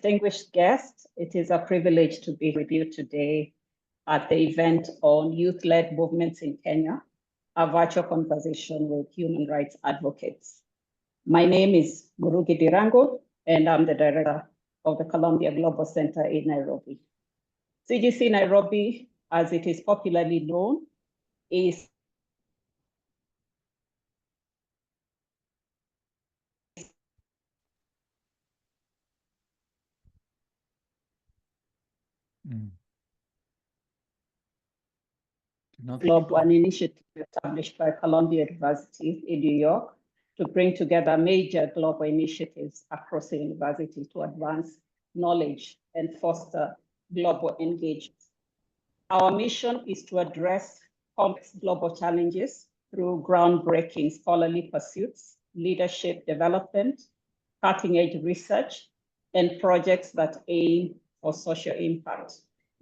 distinguished guests, it is a privilege to be with you today at the event on youth-led movements in Kenya, a virtual conversation with human rights advocates. My name is Murugi Dirango, and I'm the director of the Columbia Global Center in Nairobi. CGC Nairobi, as it is popularly known, is an initiative established by Columbia University in New York to bring together major global initiatives across the university to advance knowledge and foster global engagement. Our mission is to address complex global challenges through groundbreaking scholarly pursuits, leadership development, cutting-edge research, and projects that aim for social impact.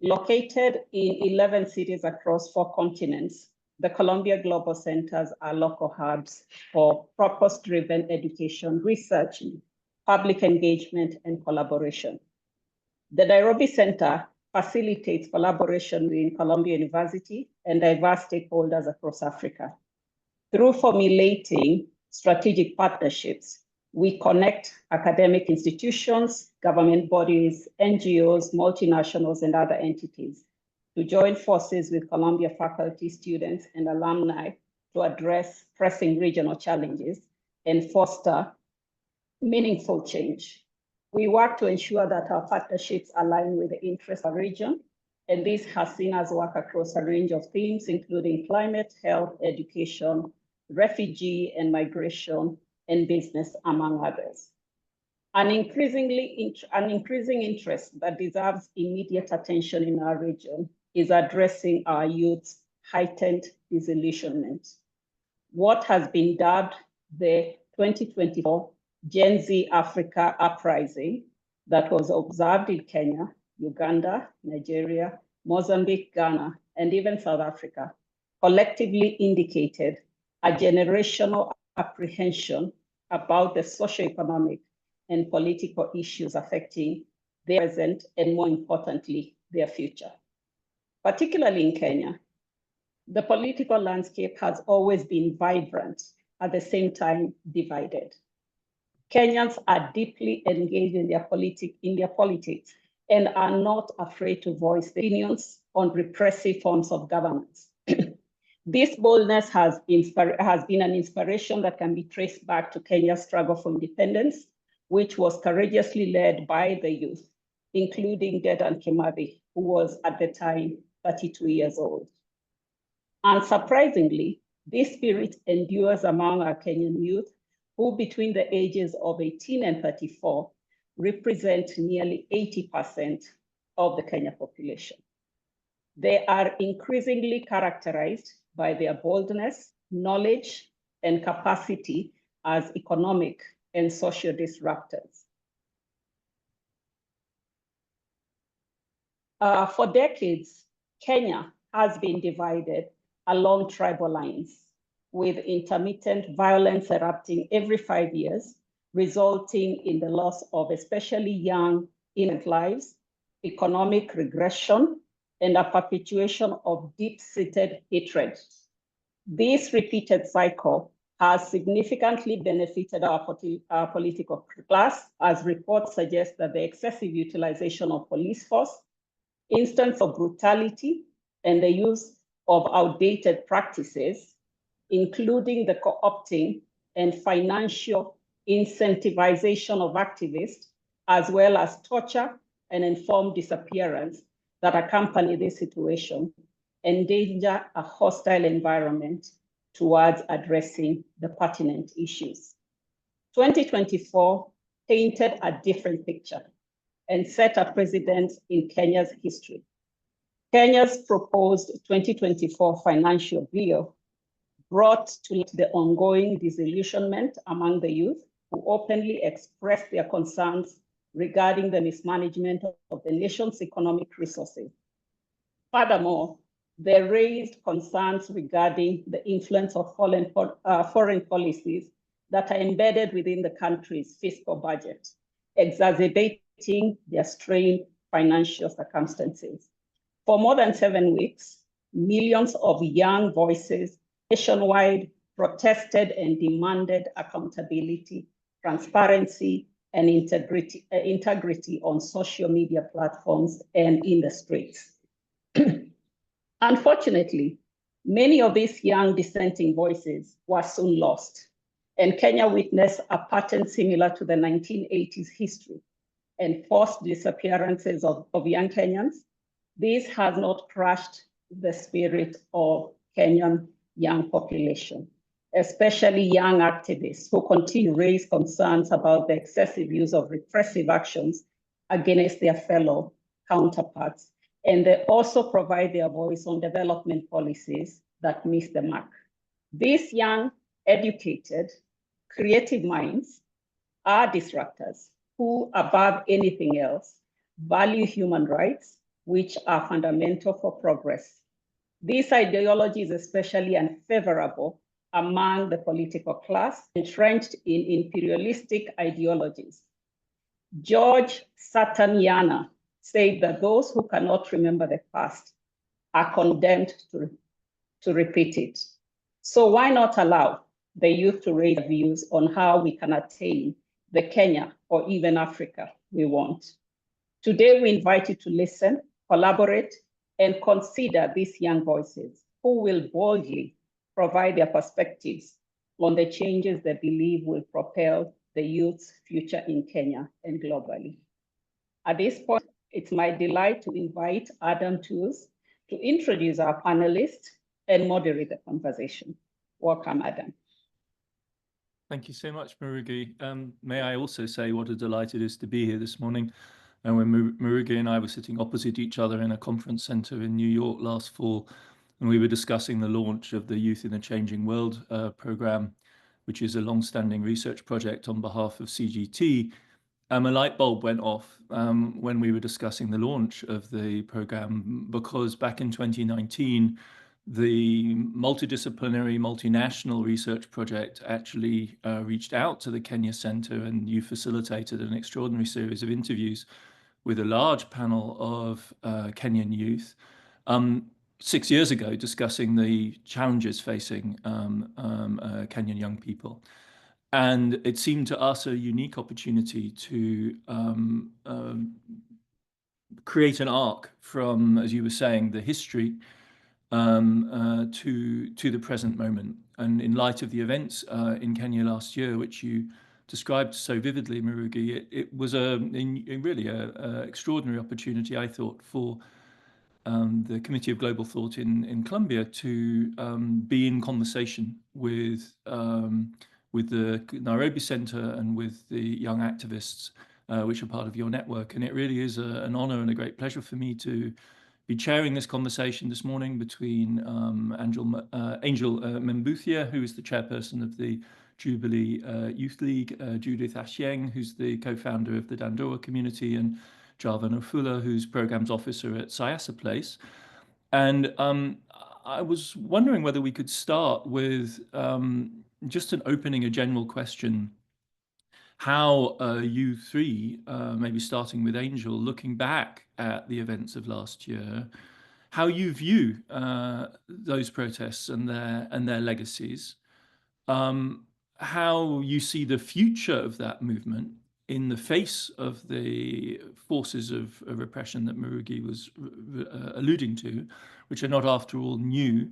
Located in 11 cities across 4 continents, the Columbia Global Centers are local hubs for purpose-driven education, research, public engagement, and collaboration. The Nairobi Center facilitates collaboration with Columbia University and diverse stakeholders across Africa. Through formulating strategic partnerships, we connect academic institutions, government bodies, NGOs, multinationals, and other entities to join forces with Columbia faculty, students, and alumni to address pressing regional challenges and foster meaningful change. We work to ensure that our partnerships align with the interests of the region, and this has seen us work across a range of themes, including climate, health, education, refugee and migration, and business, among others. An increasing interest that deserves immediate attention in our region is addressing our youth's heightened disillusionment. What has been dubbed the 2024 Gen Z Africa uprising that was observed in Kenya, Uganda, Nigeria, Mozambique, Ghana, and even South Africa, collectively indicated a generational apprehension about the socioeconomic and political issues affecting their present and, more importantly, their future. Particularly in Kenya, the political landscape has always been vibrant, at the same time divided. Kenyans are deeply engaged in their politics and are not afraid to voice their opinions on repressive forms of governance. This boldness has been an inspiration that can be traced back to Kenya's struggle for independence, which was courageously led by the youth, including Dedan Kimathi, who was at the time 32 years old. Unsurprisingly, this spirit endures among our Kenyan youth, who between the ages of 18 and 34 represent nearly 80% of the Kenya population. They are increasingly characterized by their boldness, knowledge, and capacity as economic and social disruptors. For decades, Kenya has been divided along tribal lines, with intermittent violence erupting every 5 years, resulting in the loss of especially young innocent lives, economic regression, and a perpetuation of deep-seated hatred. This repeated cycle has significantly benefited our political class, as reports suggest that the excessive utilization of police force, instances of brutality, and the use of outdated practices, including the co-opting and financial incentivization of activists, as well as torture and informed disappearance that accompany this situation, endanger a hostile environment towards addressing the pertinent issues. 2024 painted a different picture and set a precedent in Kenya's history. Kenya's proposed 2024 financial bill brought to the ongoing disillusionment among the youth, who openly expressed their concerns regarding the mismanagement of the nation's economic resources. Furthermore, they raised concerns regarding the influence of foreign policies that are embedded within the country's fiscal budget, exacerbating their strained financial circumstances. For more than 7 weeks, millions of young voices nationwide protested and demanded accountability, transparency, and integrity on social media platforms and in the streets. Unfortunately, many of these young dissenting voices were soon lost, and Kenya witnessed a pattern similar to the 1980s history and forced disappearances of young Kenyans. This has not crushed the spirit of Kenyan young population, especially young activists who continue to raise concerns about the excessive use of repressive actions against their fellow counterparts. And they also provide their voice on development policies that miss the mark. These young, educated, creative minds are disruptors who, above anything else, value human rights, which are fundamental for progress. This ideology is especially unfavorable among the political class entrenched in imperialistic ideologies. George Santayana said that those who cannot remember the past are condemned to repeat it. So why not allow the youth to raise views on how we can attain the Kenya or even Africa we want? Today, we invite you to listen, collaborate, and consider these young voices who will boldly provide their perspectives on the changes they believe will propel the youth's future in Kenya and globally. At this point, it's my delight to invite Adam Tooze to introduce our panelists and moderate the conversation. Welcome, Adam. Thank you so much, Murugi. May I also say what a delight it is to be here this morning. And when Murugi and I were sitting opposite each other in a conference center in New York last fall, and we were discussing the launch of the Youth in a Changing World program, which is a long-standing research project on behalf of CGT, a light bulb went off when we were discussing the launch of the program, because back in 2019, the multidisciplinary, multinational research project actually reached out to the Kenya Center, and you facilitated an extraordinary series of interviews with a large panel of Kenyan youth 6 years ago, discussing the challenges facing Kenyan young people. And it seemed to us a unique opportunity to create an arc from, as you were saying, the history to the present moment. And in light of the events in Kenya last year, which you described so vividly, Murugi, it was really an extraordinary opportunity, I thought, for the Committee of Global Thought in Colombia to be in conversation with the Nairobi Center and with the young activists which are part of your network. And it really is an honor and a great pleasure for me to be chairing this conversation this morning between Angel Membuthia, who is the chairperson of the Jubilee Youth League, Judith Ashieng, who's the co-founder of the Dandora community, and Jarvan Ofula, who's programs officer at Siasa Place. And I was wondering whether we could start with just an opening, a general question, how you three, maybe starting with Angel, looking back at the events of last year, how you view those protests and their legacies, how you see the future of that movement in the face of the forces of repression that Murugi was alluding to, which are not, after all, new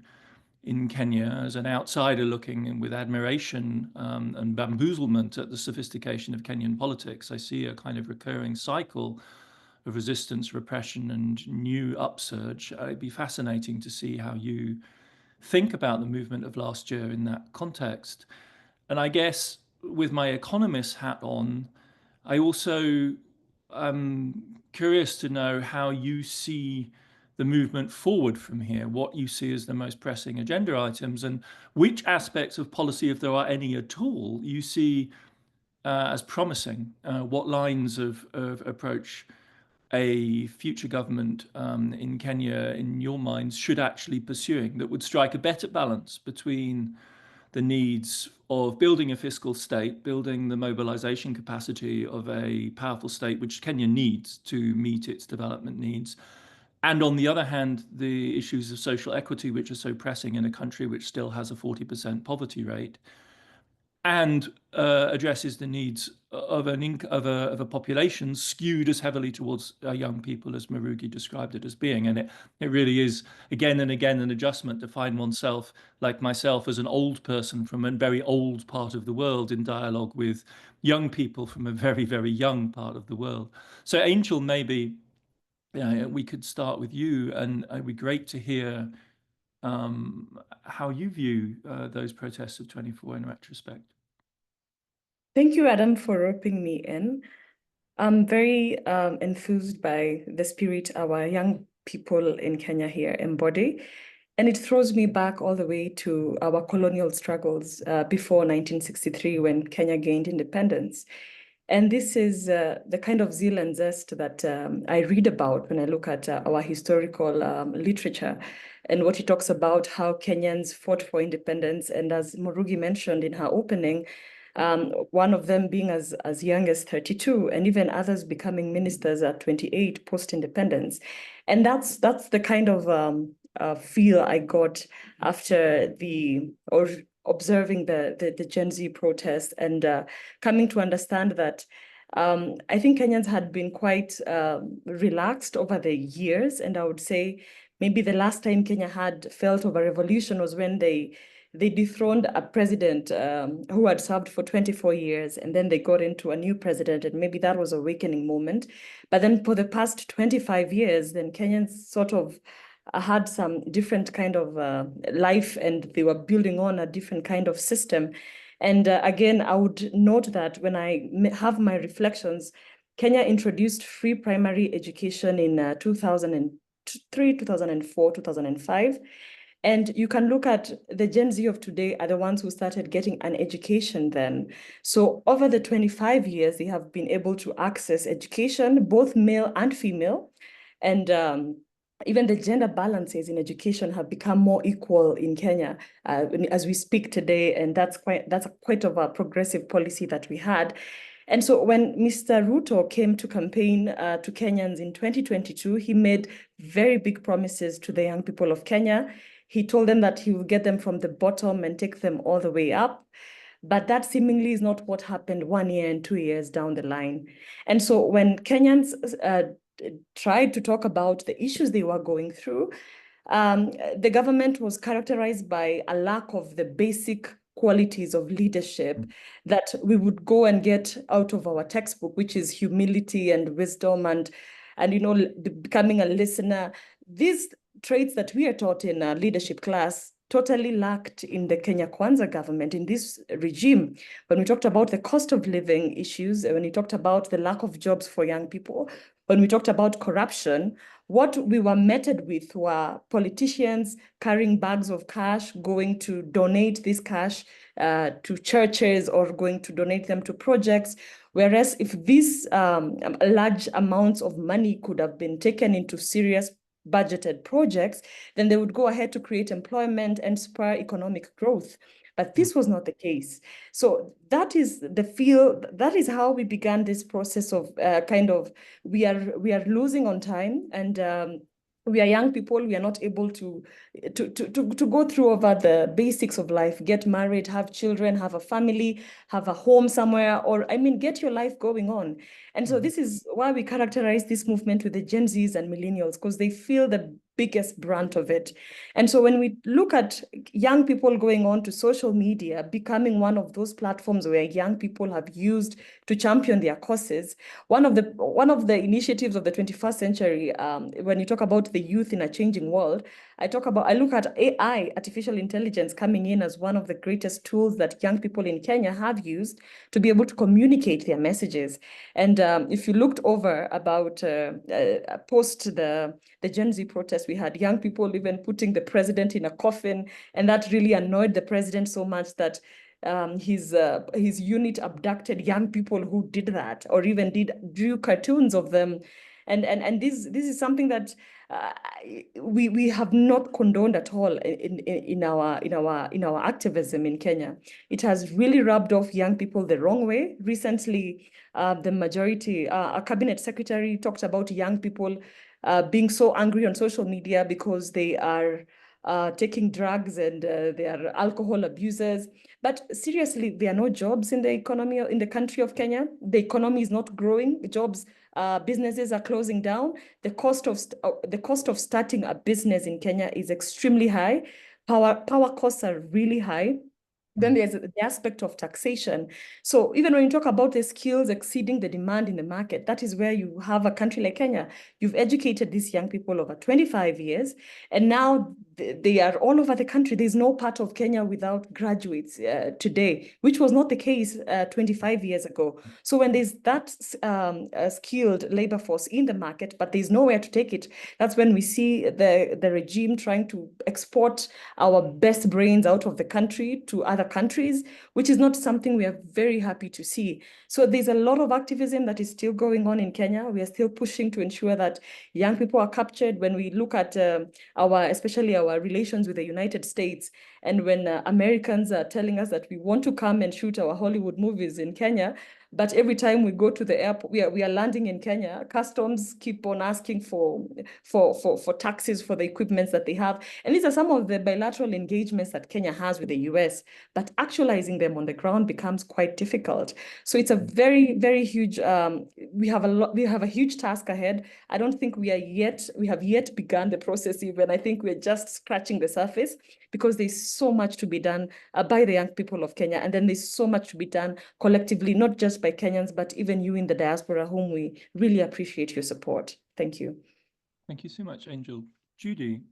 in Kenya. As an outsider looking with admiration and bamboozlement at the sophistication of Kenyan politics, I see a kind of recurring cycle of resistance, repression, and new upsurge. It'd be fascinating to see how you think about the movement of last year in that context. And I guess with my economist hat on, I also am curious to know how you see the movement forward from here, what you see as the most pressing agenda items, and which aspects of policy, if there are any at all, you see as promising. What lines of approach a future government in Kenya, in your minds, should actually pursuing that would strike a better balance between the needs of building a fiscal state, building the mobilization capacity of a powerful state, which Kenya needs to meet its development needs. And on the other hand, the issues of social equity, which are so pressing in a country which still has a 40% poverty rate, and addresses the needs of a population skewed as heavily towards young people as Marugi described it as being. And it really is again and again an adjustment to find oneself, like myself, as an old person from a very old part of the world in dialogue with young people from a very, very young part of the world. So Angel, maybe we could start with you, and it'd be great to hear how you view those protests of 24 in retrospect. Thank you, Adam, for roping me in. I'm very enthused by the spirit our young people in Kenya here embody. And it throws me back all the way to our colonial struggles before 1963 when Kenya gained independence. And this is the kind of zeal and zest that I read about when I look at our historical literature and what it talks about how Kenyans fought for independence. And as Murugi mentioned in her opening, one of them being as young as 32, and even others becoming ministers at 28 post-independence. And that's the kind of feel I got after observing the Gen Z protest and coming to understand that I think Kenyans had been quite relaxed over the years. And I would say maybe the last time Kenya had felt of a revolution was when they dethroned a president who had served for 24 years, and then they got into a new president, and maybe that was a awakening moment. But then for the past 25 years, then Kenyans sort of had some different kind of life, and they were building on a different kind of system. And again, I would note that when I have my reflections, Kenya introduced free primary education in 2003, 2004, 2005. And you can look at the Gen Z of today are the ones who started getting an education then. So over the 25 years, they have been able to access education, both male and female. And even the gender balances in education have become more equal in Kenya as we speak today. And that's quite of a progressive policy that we had. And so when Mr. Ruto came to campaign to Kenyans in 2022, he made very big promises to the young people of Kenya. He told them that he will get them from the bottom and take them all the way up. But that seemingly is not what happened 1 year and 2 years down the line. And so when Kenyans tried to talk about the issues they were going through, the government was characterized by a lack of the basic qualities of leadership that we would go and get out of our textbook, which is humility and wisdom and becoming a listener. These traits that we are taught in a leadership class totally lacked in the Kenya Kwanza government, in this regime. When we talked about the cost of living issues, when we talked about the lack of jobs for young people, when we talked about corruption, what we were meted with were politicians carrying bags of cash, going to donate this cash to churches or going to donate them to projects. Whereas if these large amounts of money could have been taken into serious budgeted projects, then they would go ahead to create employment and spur economic growth. But this was not the case. So that is that is how we began this process of we are losing on time, and we are young people. We are not able to go through over the basics of life, get married, have children, have a family, have a home somewhere, or get your life going on. And so this is why we characterize this movement with the Gen Zs and millennials, because they feel the biggest brunt of it. And so when we look at young people going on to social media, becoming one of those platforms where young people have used to champion their causes, one of the initiatives of the 21st century, when you talk about the youth in a changing world, I look at AI, artificial intelligence, coming in as one of the greatest tools that young people in Kenya have used to be able to communicate their messages. And if you looked over about post the Gen Z protest, we had young people even putting the president in a coffin, and that really annoyed the president so much that his unit abducted young people who did that, or even drew cartoons of them And this is something that we have not condoned at all in our activism in Kenya. It has really rubbed off young people the wrong way. Recently, the majority, a cabinet secretary talked about young people being so angry on social media because they are taking drugs and they are alcohol abusers. But seriously, there are no jobs in the economy in the country of Kenya. The economy is not growing. Jobs, businesses are closing down. The cost of starting a business in Kenya is extremely high. Power costs are really high. Then there's the aspect of taxation. So even when you talk about the skills exceeding the demand in the market, that is where you have a country like Kenya. You've educated these young people over 25 years, and now they are all over the country. There's no part of Kenya without graduates today, which was not the case 25 years ago. So when there's that skilled labor force in the market, but there's nowhere to take it, that's when we see the regime trying to export our best brains out of the country to other countries, which is not something we are very happy to see. So there's a lot of activism that is still going on in Kenya. We are still pushing to ensure that young people are captured. When we look at especially our relations with the United States, and when Americans are telling us that we want to come and shoot our Hollywood movies in Kenya, but every time we go to the airport, we are landing in Kenya, customs keep on asking for taxes for the equipment that they have. And these are some of the bilateral engagements that Kenya has with the US, but actualizing them on the ground becomes quite difficult. So it's a very, very huge, we have a huge task ahead. I don't think we have yet begun the process even. I think we're just scratching the surface, because there's so much to be done by the young people of Kenya. And then there's so much to be done collectively, not just by Kenyans, but even you in the diaspora, whom we really appreciate your support. Thank you. Thank you so much, Angel. Judy,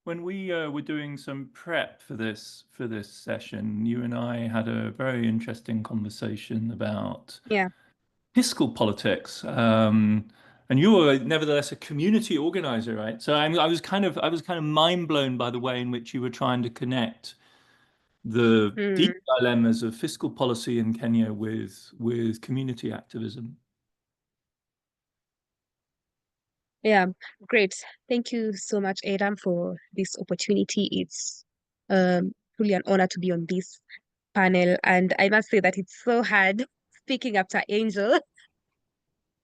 when we were doing some prep for this session, you and I had a very interesting conversation about fiscal politics. And you were nevertheless a community organizer, right? So I was kind of mind blown by the way in which you were trying to connect the deep dilemmas of fiscal policy in Kenya with community activism. Yeah, great. Thank you so much, Adam, for this opportunity. It's truly an honor to be on this panel. And I must say that it's so hard speaking after Angel.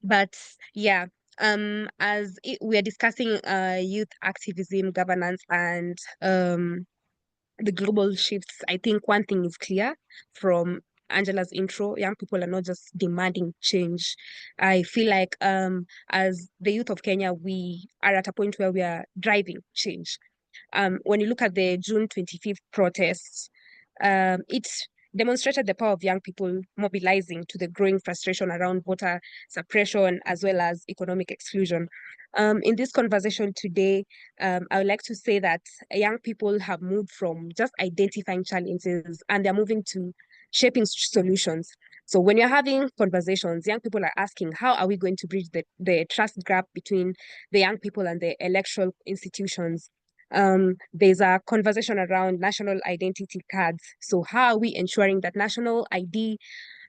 But yeah, as we are discussing youth activism, governance, and the global shifts, I think one thing is clear from Angela's intro: young people are not just demanding change. I feel like as the youth of Kenya, we are at a point where we are driving change. When you look at the June 25th protests, it demonstrated the power of young people mobilizing to the growing frustration around voter suppression as well as economic exclusion. In this conversation today, I would like to say that young people have moved from just identifying challenges and they're moving to shaping solutions. So when you're having conversations, young people are asking, how are we going to bridge the trust gap between the young people and the electoral institutions? There's a conversation around national identity cards. So how are we ensuring that national ID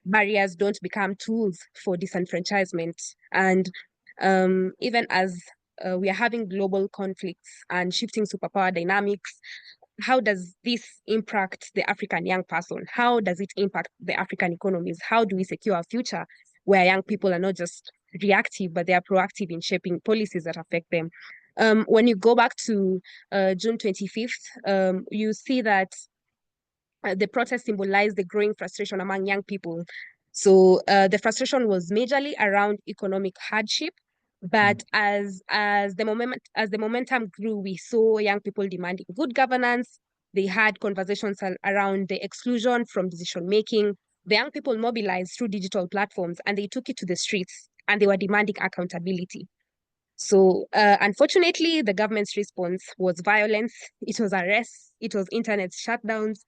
barriers don't become tools for disenfranchisement? And even as we are having global conflicts and shifting superpower dynamics, how does this impact the African young person? How does it impact the African economies? How do we secure a future where young people are not just reactive, but they are proactive in shaping policies that affect them? When you go back to June 25th, you see that the protest symbolized the growing frustration among young people. So the frustration was majorly around economic hardship, but as the momentum grew, we saw young people demanding good governance. They had conversations around the exclusion from decision making. The young people mobilized through digital platforms and they took it to the streets and they were demanding accountability. So unfortunately, the government's response was violence. It was arrests. It was internet shutdowns.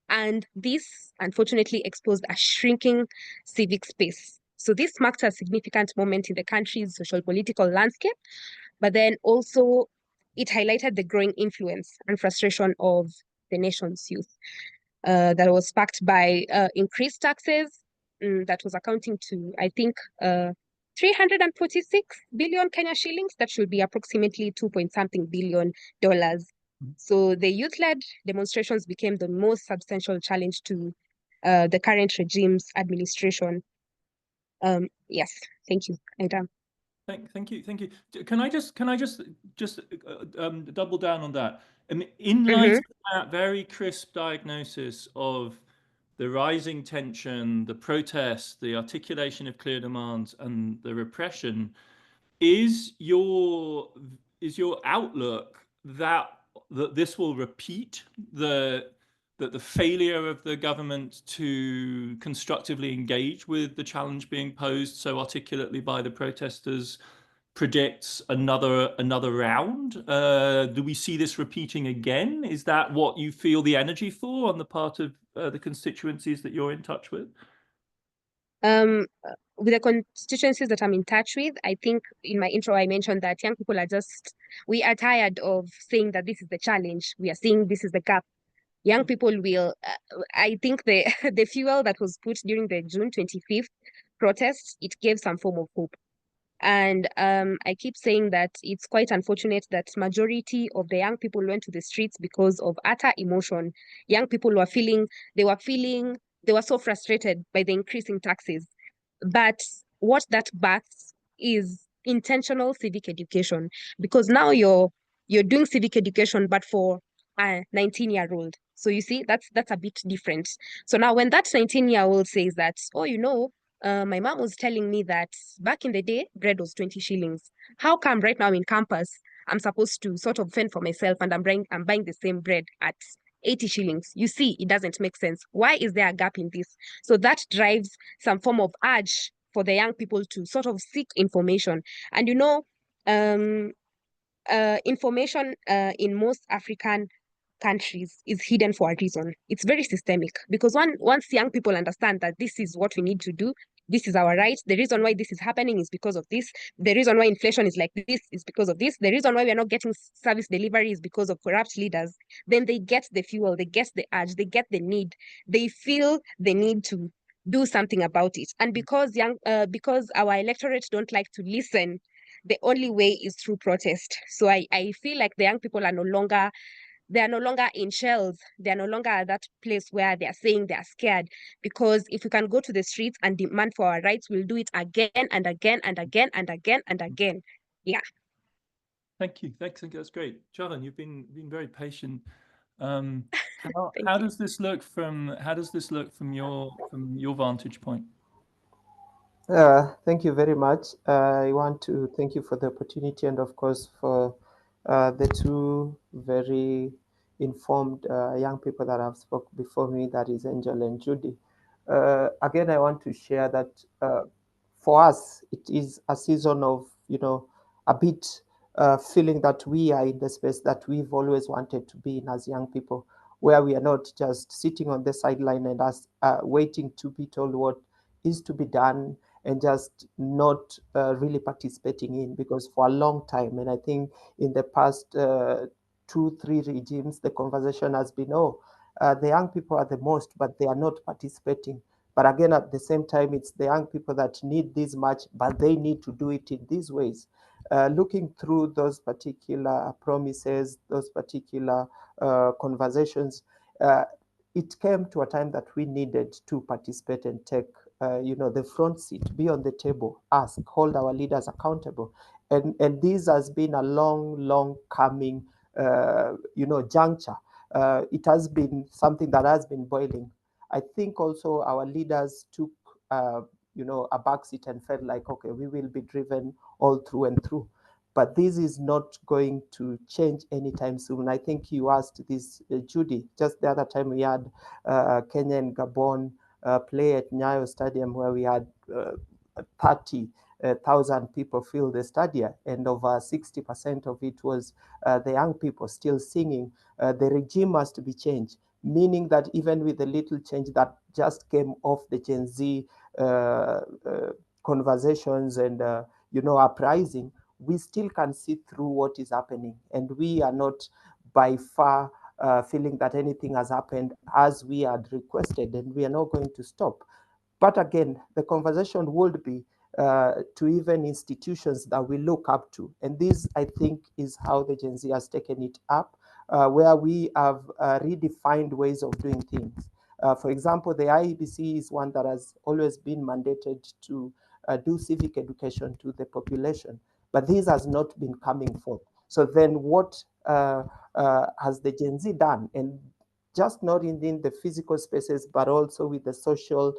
And this, unfortunately, exposed a shrinking civic space. So this marked a significant moment in the country's social political landscape, but then also it highlighted the growing influence and frustration of the nation's youth that was sparked by increased taxes that was accounting to, I think, 346 billion Kenya shillings. That should be approximately 2 point something billion dollars. So the youth-led demonstrations became the most substantial challenge to the current regime's administration. Yes, thank you. Adam. Thank you. Can I just double down on that? I mean, in light of that very crisp diagnosis of the rising tension, the protests, the articulation of clear demands, and the repression, is your outlook that this will repeat that the failure of the government to constructively engage with the challenge being posed so articulately by the protesters predicts another round? Do we see this repeating again? Is that what you feel the energy for on the part of the constituencies that you're in touch with? With the constituencies that I'm in touch with, I think in my intro I mentioned that young people we are tired of saying that this is the challenge. We are saying this is the gap. Young people will, I think the fuel that was put during the June 25th protests, it gave some form of hope. And I keep saying that it's quite unfortunate that majority of the young people went to the streets because of utter emotion. Young people were they were so frustrated by the increasing taxes. But what that backs is intentional civic education, because now you're doing civic education, but for a 19-year-old. So you see, that's a bit different. So now when that 19-year-old says that, oh, my mom was telling me that back in the day, bread was 20 shillings. How come right now in campus, I'm supposed to sort of fend for myself and I'm buying the same bread at 80 shillings? You see, it doesn't make sense. Why is there a gap in this? So that drives some form of urge for the young people to sort of seek information. And information in most African countries is hidden for a reason. It's very systemic, because once young people understand that this is what we need to do, this is our right, the reason why this is happening is because of this, the reason why inflation is like this is because of this, the reason why we are not getting service delivery is because of corrupt leaders, then they get the fuel, they get the urge, they get the need, they feel the need to do something about it. And because our electorate don't like to listen, the only way is through protest. So I feel like the young people are no longer in shells. They are no longer at that place where they are saying they are scared. Because if we can go to the streets and demand for our rights, we'll do it again and again and again and again and again. Yeah. Thank you. Thanks. That's great. Javan, you've been very patient. Thank how you. does this look from your vantage point? Thank you very much. I want to thank you for the opportunity, and of course for the two very informed young people that have spoke before me, that is Angel and Judy. Again, I want to share that for us, it is a season of, a bit feeling that we are in the space that we've always wanted to be in as young people, where we are not just sitting on the sideline and waiting to be told what is to be done, and just not really participating in, because for a long time, and I think in the past 2-3 regimes, the conversation has been, the young people are the most, but they are not participating. But again, at the same time, it's the young people that need this much, but they need to do it in these ways. Looking through those particular promises, those particular conversations, it came to a time that we needed to participate and take the front seat, be on the table, ask, hold our leaders accountable. And this has been a long coming, juncture. It has been something that has been boiling. I think also our leaders took, a backseat and felt like, okay, we will be driven all through and through. But this is not going to change anytime soon. I think you asked this, Judy, just the other time we had Kenya and Gabon play at Nyayo Stadium, where we had 30,000 people fill the stadium, and over 60% of it was the young people still singing. The regime must be changed, meaning that even with the little change that just came off the Gen Z conversations and uprising, we still can see through what is happening, and we are not by far feeling that anything has happened as we had requested, and we are not going to stop. But again, the conversation would be to even institutions that we look up to. And this, I think, is how the Gen Z has taken it up, where we have redefined ways of doing things. For example, the IEBC is one that has always been mandated to do civic education to the population, but this has not been coming forth. So then what has the Gen Z done? And just not in the physical spaces, but also with the social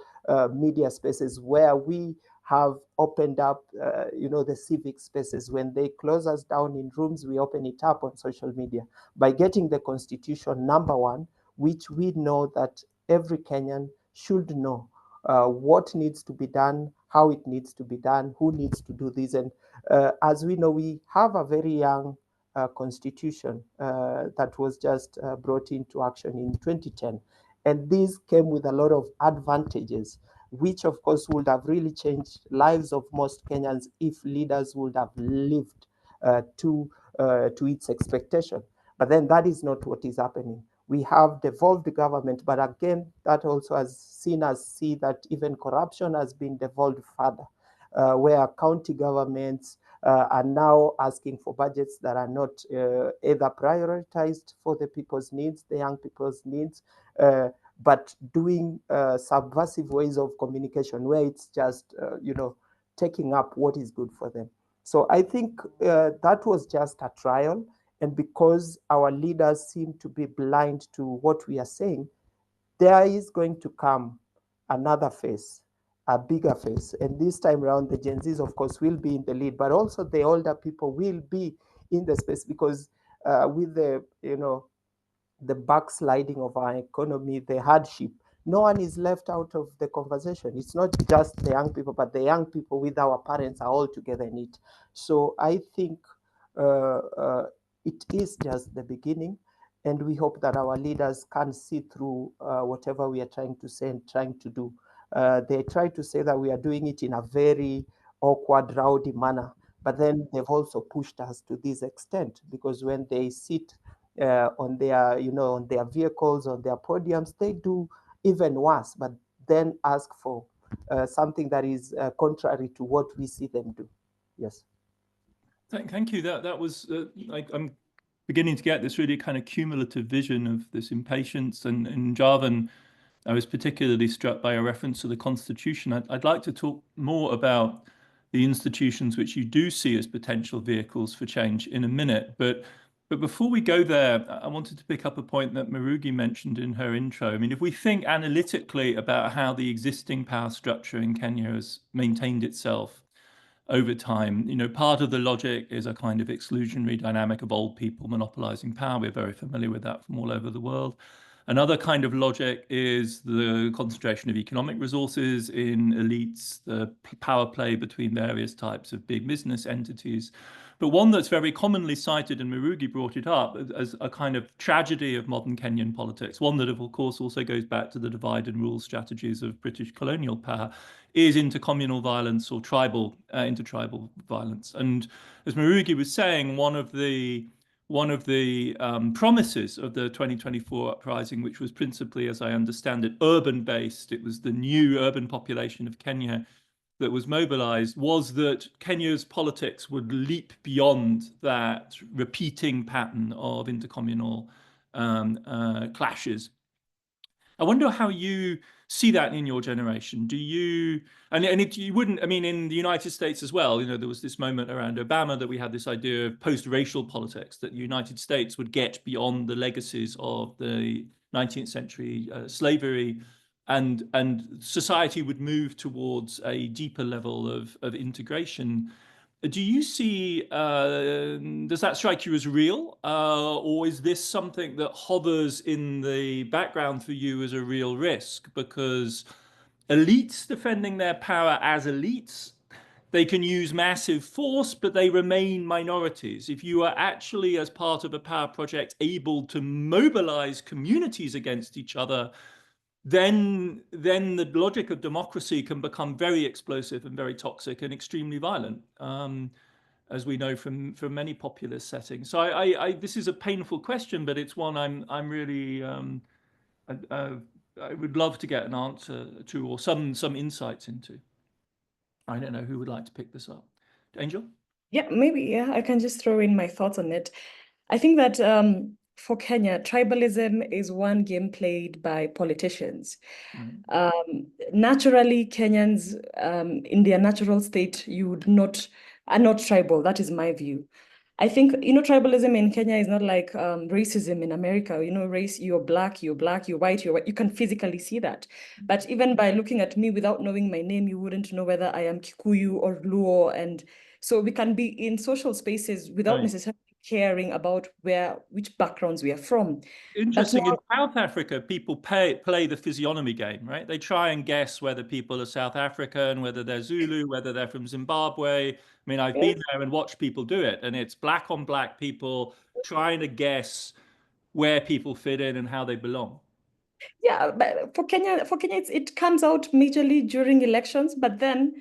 media spaces where we have opened up, the civic spaces. When they close us down in rooms, we open it up on social media by getting the constitution, number one, which we know that every Kenyan should know what needs to be done, how it needs to be done, who needs to do this. And as we know, we have a very young constitution that was just brought into action in 2010. And this came with a lot of advantages, which of course would have really changed lives of most Kenyans if leaders would have lived to its expectation. But then that is not what is happening. We have devolved government, but again, that also has seen us see that even corruption has been devolved further, where county governments are now asking for budgets that are not either prioritized for the people's needs, the young people's needs, but doing subversive ways of communication where it's just, taking up what is good for them. So I think that was just a trial. And because our leaders seem to be blind to what we are saying, there is going to come another phase, a bigger phase. And this time around, the Gen Zs, of course, will be in the lead, but also the older people will be in the space, because with the backsliding of our economy, the hardship, no one is left out of the conversation. It's not just the young people, but the young people with our parents are all together in it. So I think it is just the beginning, and we hope that our leaders can see through whatever we are trying to say and trying to do. They try to say that we are doing it in a very awkward, rowdy manner, but then they've also pushed us to this extent, because when they sit on their vehicles, on their podiums, they do even worse, but then ask for something that is contrary to what we see them do. Yes. Thank you. That was I'm beginning to get this really kind of cumulative vision of this impatience. And in Javan, I was particularly struck by a reference to the Constitution. I'd like to talk more about the institutions which you do see as potential vehicles for change in a minute. But before we go there, I wanted to pick up a point that Marugi mentioned in her intro. I mean, if we think analytically about how the existing power structure in Kenya has maintained itself over time, part of the logic is a kind of exclusionary dynamic of old people monopolizing power. We're very familiar with that from all over the world. Another kind of logic is the concentration of economic resources in elites, the power play between various types of big business entities. But one that's very commonly cited, and Marugi brought it up, as a kind of tragedy of modern Kenyan politics, one that, of course, also goes back to the divide and rule strategies of British colonial power, is intercommunal violence or intertribal violence. And as Marugi was saying, one of the promises of the 2024 uprising, which was principally, as I understand it, urban-based, it was the new urban population of Kenya that was mobilized, was that Kenya's politics would leap beyond that repeating pattern of intercommunal clashes. I wonder how you see that in your generation. Do you, you wouldn't, I mean, in the United States as well, there was this moment around Obama that we had this idea of post-racial politics, that the United States would get beyond the legacies of the 19th century slavery, and society would move towards a deeper level of integration. Do you see, does that strike you as real? Or is this something that hovers in the background for you as a real risk? Because elites defending their power as elites, they can use massive force, but they remain minorities. If you are actually, as part of a power project, able to mobilize communities against each other, then the logic of democracy can become very explosive and very toxic and extremely violent, as we know from many populist settings. So this is a painful question, but it's one I'm really I would love to get an answer to, or some insights into. I don't know who would like to pick this up. Angel? Yeah, maybe, I can just throw in my thoughts on it. I think that for Kenya, tribalism is one game played by politicians. Naturally, Kenyans in their natural state, are not tribal. That is my view. I think, tribalism in Kenya is not like racism in America. Race, you're black, you're white, you're white. You can physically see that. But even by looking at me without knowing my name, you wouldn't know whether I am Kikuyu or Luo. And so we can be in social spaces without necessarily caring about which backgrounds we are from. Interesting. In South Africa, people play the physiognomy game, right? They try and guess whether people are South African, whether they're Zulu, whether they're from Zimbabwe. I mean, I've been there and watched people do it, and it's black on black people trying to guess where people fit in and how they belong. Yeah, but for Kenya, it comes out majorly during elections, but then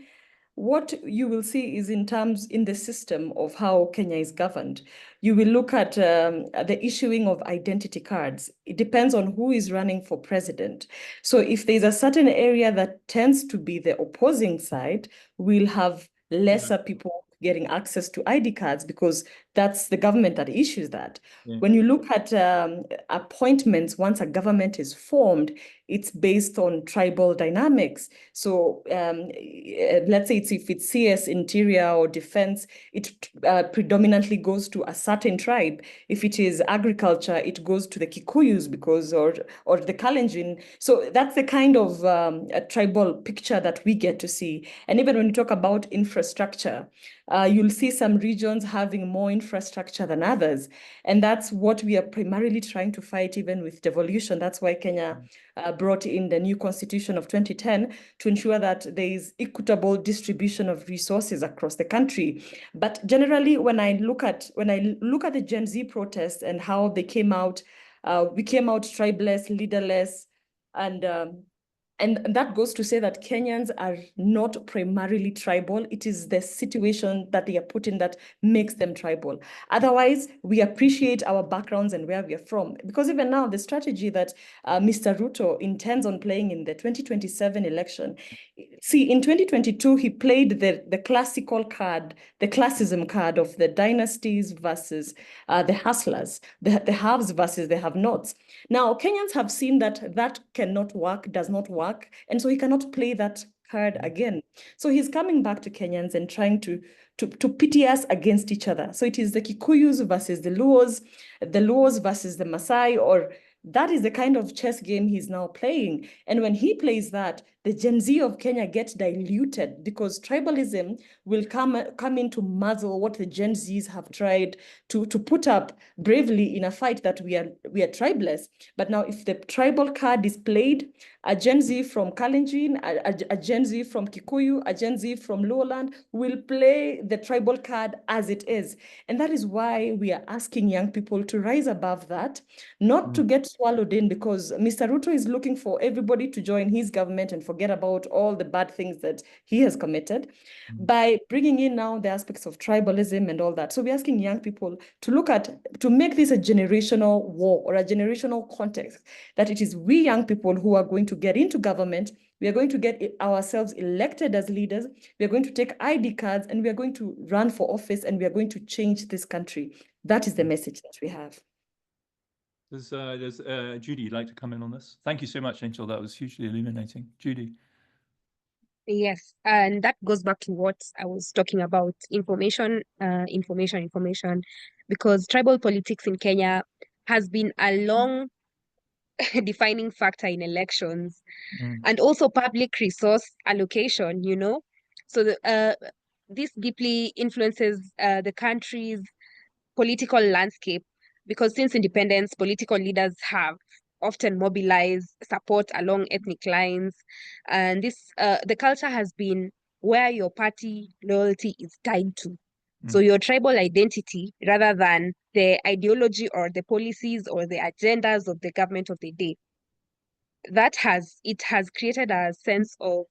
what you will see is in the system of how Kenya is governed. You will look at the issuing of identity cards. It depends on who is running for president. So if there's a certain area that tends to be the opposing side, we'll have lesser people getting access to ID cards because that's the government that issues that. When you look at appointments, once a government is formed, it's based on tribal dynamics. So let's say if it's CS, Interior, or Defense, it predominantly goes to a certain tribe. If it is agriculture, it goes to the Kikuyus or the Kalenjin. So that's the kind of a tribal picture that we get to see. And even when you talk about infrastructure, you'll see some regions having more infrastructure than others. And that's what we are primarily trying to fight, even with devolution. That's why Kenya brought in the new constitution of 2010 to ensure that there is equitable distribution of resources across the country. But generally, when I look at the Gen Z protests and how they came out, we came out tribeless, leaderless, and that goes to say that Kenyans are not primarily tribal. It is the situation that they are put in that makes them tribal. Otherwise, we appreciate our backgrounds and where we are from. Because even now, the strategy that Mr. Ruto intends on playing in the 2027 election, see, in 2022, he played the classical card, the classism card of the dynasties versus the hustlers, the haves versus the have-nots. Now, Kenyans have seen that cannot work, does not work, and so he cannot play that card again. So he's coming back to Kenyans and trying to pity us against each other. So it is the Kikuyus versus the Luos versus the Maasai, or that is the kind of chess game he's now playing. And when he plays that, the Gen Z of Kenya get diluted because tribalism will come in to muzzle what the Gen Zs have tried to put up bravely in a fight that we are tribeless. But now if the tribal card is played, a Gen Z from Kalenjin, a Gen Z from Kikuyu, a Gen Z from Lowland will play the tribal card as it is. And that is why we are asking young people to rise above that, not to get swallowed in, because Mr. Ruto is looking for everybody to join his government and forget about all the bad things that he has committed by bringing in now the aspects of tribalism and all that. So we're asking young people to make this a generational war or a generational context, that it is we young people who are going to get into government. We are going to get ourselves elected as leaders. We are going to take ID cards and we are going to run for office and we are going to change this country. That is the message that we have. Does Judy, you'd like to come in on this? Thank you so much, Angel. That was hugely illuminating. Judy. Yes, and that goes back to what I was talking about, information, because tribal politics in Kenya has been a long defining factor in elections and also public resource allocation, So this deeply influences the country's political landscape, because since independence, political leaders have often mobilized support along ethnic lines, and the culture has been where your party loyalty is tied to. So your tribal identity, rather than the ideology or the policies or the agendas of the government of the day. It has created a sense of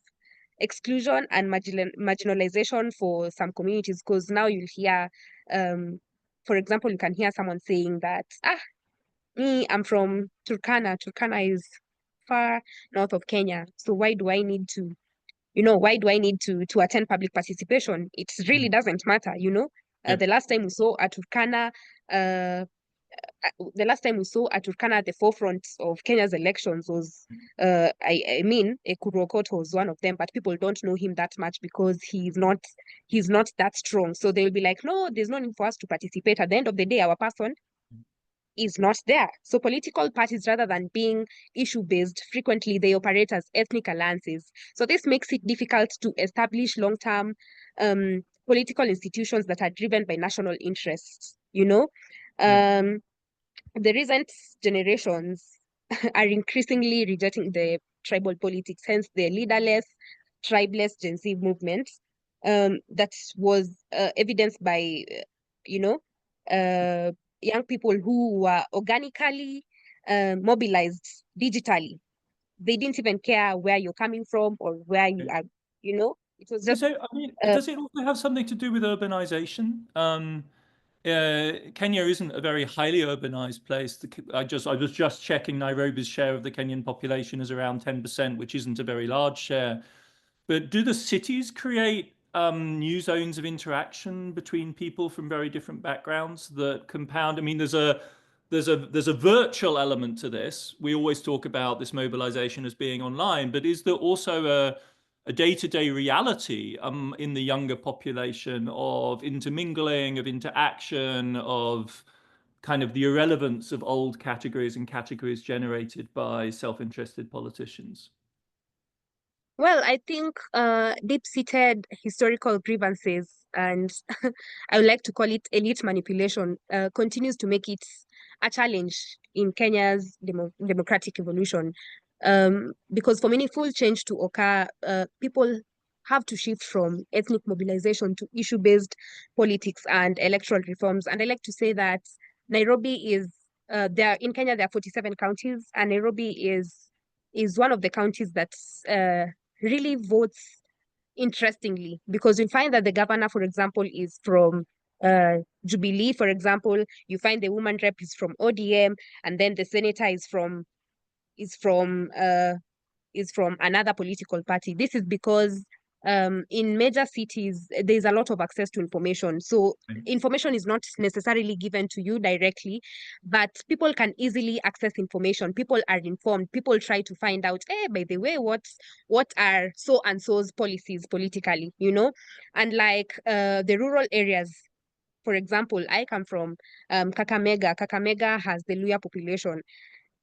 exclusion and marginalization for some communities, because now you'll hear, for example, you can hear someone saying that, I'm from Turkana. Turkana is far north of Kenya. So why do I need to why do I need to attend public participation? It really doesn't matter, The last time we saw a Turkana, at the forefront of Kenya's elections was, I mean, Ekuru Aukot was one of them, but people don't know him that much because he's not that strong. So they'll be like, no, there's no need for us to participate. At the end of the day, our person is not there. So political parties, rather than being issue-based, frequently they operate as ethnic alliances. So this makes it difficult to establish long-term political institutions that are driven by national interests, The recent generations are increasingly rejecting the tribal politics, hence the leaderless, tribeless Gen Z movement that was evidenced by, young people who were organically mobilized digitally. They didn't even care where you're coming from or where you are, It was just. So, I mean, does it also have something to do with urbanization? Kenya isn't a very highly urbanized place. I was just checking Nairobi's share of the Kenyan population is around 10%, which isn't a very large share. But do the cities create new zones of interaction between people from very different backgrounds that compound? I mean, there's a virtual element to this. We always talk about this mobilization as being online, but is there also a day-to-day reality in the younger population of intermingling, of interaction, of kind of the irrelevance of old categories and categories generated by self-interested politicians? Well, I think deep-seated historical grievances, and I would like to call it elite manipulation, continues to make it a challenge in Kenya's democratic evolution. Because for meaningful change to occur, people have to shift from ethnic mobilization to issue-based politics and electoral reforms. And I like to say that Nairobi is in Kenya, there are 47 counties, and Nairobi is one of the counties that's really votes interestingly, because you find that the governor, for example, is from Jubilee, for example. You find the woman rep is from ODM, and then the senator is from another political party. This is because in major cities, there's a lot of access to information. So information is not necessarily given to you directly, but people can easily access information. People are informed. People try to find out, hey, by the way, what are so-and-so's policies politically, And like the rural areas, for example, I come from Kakamega. Kakamega has the Luya population.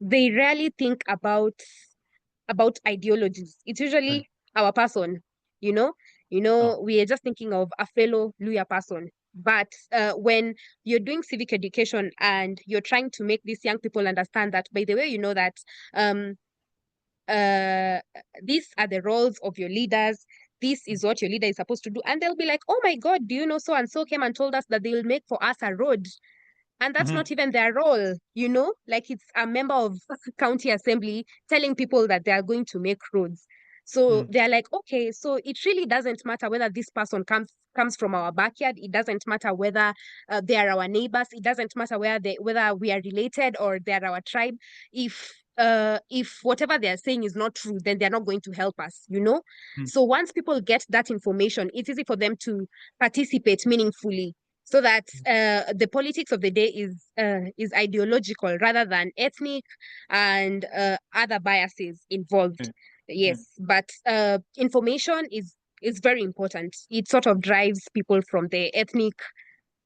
They rarely think about ideologies. It's usually our person, we are just thinking of a fellow Luya person. But when you're doing civic education and you're trying to make these young people understand that, by the way, that these are the roles of your leaders, this is what your leader is supposed to do. And they'll be like, oh my God, do you know so-and-so came and told us that they will make for us a road. And that's not even their role, like it's a member of county assembly telling people that they are going to make roads. So they're like, okay, so it really doesn't matter whether this person comes from our backyard. It doesn't matter whether they are our neighbors. It doesn't matter whether we are related or they are our tribe. If whatever they are saying is not true, then they're not going to help us, So once people get that information, it's easy for them to participate meaningfully. So that the politics of the day is ideological rather than ethnic and other biases involved. Yes, but information is very important. It sort of drives people from the ethnic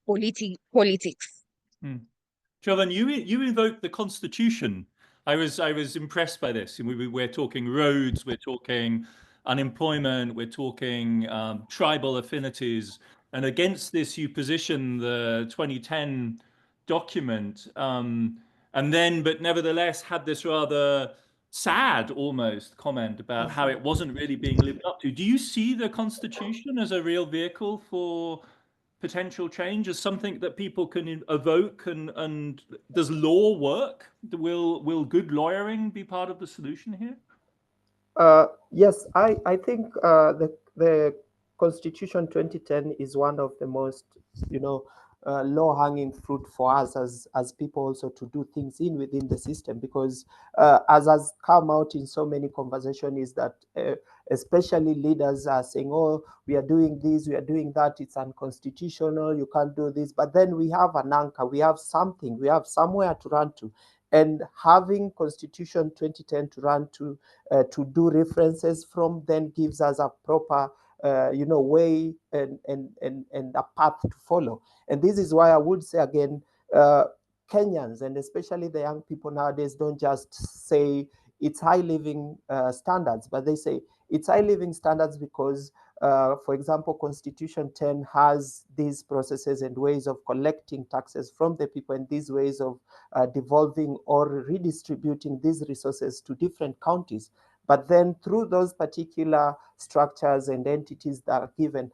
politics. Jovan, you invoked the Constitution. I was impressed by this. We're talking roads, we're talking unemployment, we're talking tribal affinities. And against this, you position the 2010 document, but nevertheless had this rather sad almost comment about how it wasn't really being lived up to. Do you see the Constitution as a real vehicle for potential change, as something that people can evoke, and does law work? Will good lawyering be part of the solution here? Yes, I think the Constitution 2010 is one of the most, low-hanging fruit for us as people also to do things within the system, because as has come out in so many conversations is that especially leaders are saying, oh, we are doing this, we are doing that, it's unconstitutional, you can't do this. But then we have an anchor, we have something, we have somewhere to run to. And having Constitution 2010 to run to do references from then gives us a proper way and a path to follow. And this is why I would say again, Kenyans, and especially the young people nowadays, don't just say it's high living standards, but they say it's high living standards because, for example, Constitution 10 has these processes and ways of collecting taxes from the people, and these ways of devolving or redistributing these resources to different counties. But then through those particular structures and entities that are given,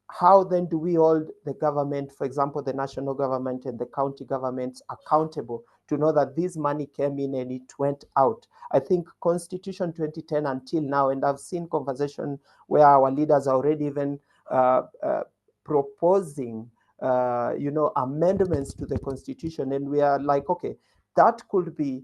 how then do we hold the government, for example, the national government and the county governments, accountable to know that this money came in and it went out? I think Constitution 2010 until now, and I've seen conversation where our leaders are already even proposing, amendments to the Constitution, and we are like, okay, that could be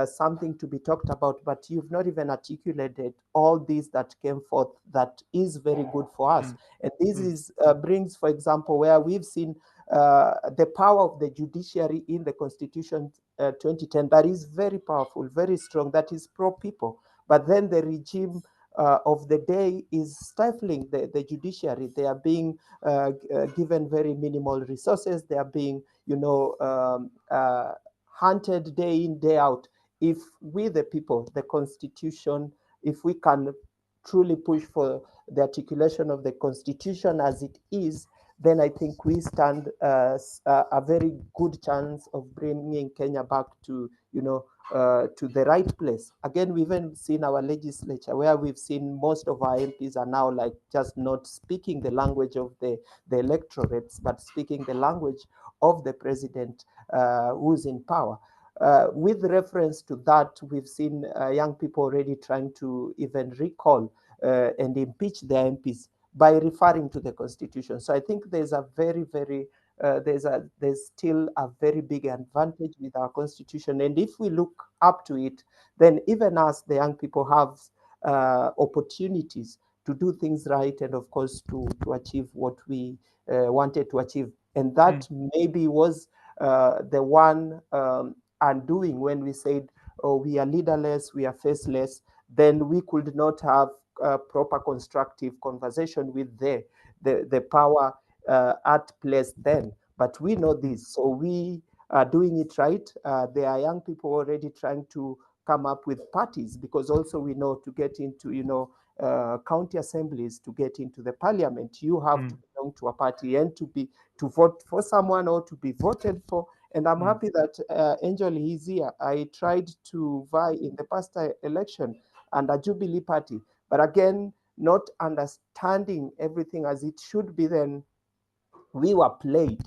something to be talked about, but you've not even articulated all these that came forth that is very good for us. And this is brings, for example, where we've seen the power of the judiciary in the Constitution 2010, that is very powerful, very strong, that is pro-people. But then the regime of the day is stifling the judiciary. They are being given very minimal resources. They are being, hunted day in, day out. If we, the people, the Constitution, if we can truly push for the articulation of the Constitution as it is, then I think we stand a very good chance of bringing Kenya back to, to the right place. Again, we've even seen our legislature where we've seen most of our MPs are now like just not speaking the language of the electorates, but speaking the language of the president who's in power. With reference to that, we've seen young people already trying to even recall and impeach their MPs by referring to the Constitution. So I think there's a very, very, there's still a very big advantage with our Constitution. And if we look up to it, then even as the young people have opportunities to do things right, and of course to achieve what we wanted to achieve. And that maybe was the one undoing when we said, oh, we are leaderless, we are faceless, then we could not have a proper constructive conversation with the power at place then. But we know this, so we are doing it right. There are young people already trying to come up with parties, because also we know to get into, county assemblies, to get into the parliament, you have to belong to a party and to vote for someone or to be voted for. And I'm happy that Angel is here. I tried to vie in the past election under Jubilee Party, but again, not understanding everything as it should be, then we were played.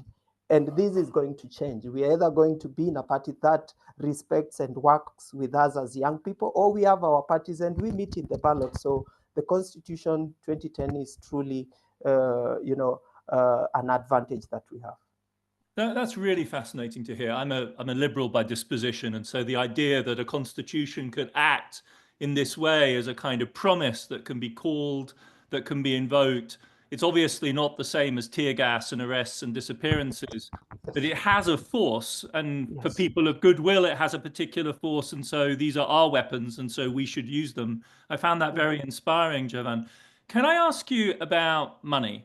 And this is going to change. We are either going to be in a party that respects and works with us as young people, or we have our parties and we meet in the ballot. So the Constitution 2010 is truly, an advantage that we have. That's really fascinating to hear. I'm a liberal by disposition, and so the idea that a constitution could act in this way as a kind of promise that can be called, that can be invoked, it's obviously not the same as tear gas and arrests and disappearances, but it has a force, and for people of goodwill, it has a particular force, and so these are our weapons, and so we should use them. I found that very inspiring, Javan. Can I ask you about money?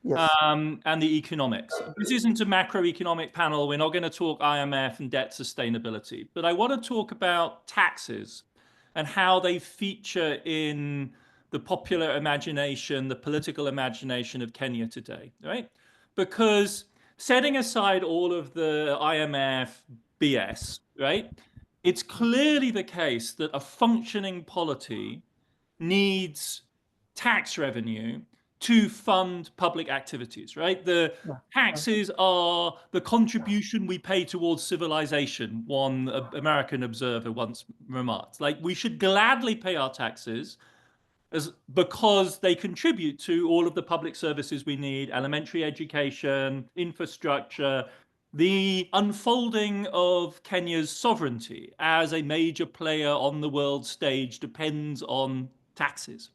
Yes. And the economics. This isn't a macroeconomic panel. We're not going to talk IMF and debt sustainability, but I want to talk about taxes and how they feature in the popular imagination, the political imagination of Kenya today, right? Because setting aside all of the IMF BS, right? It's clearly the case that a functioning polity needs tax revenue to fund public activities, right? The taxes are the contribution we pay towards civilization, one American observer once remarked. Like, we should gladly pay our taxes, because they contribute to all of the public services we need, elementary education, infrastructure, the unfolding of Kenya's sovereignty as a major player on the world stage depends on taxes.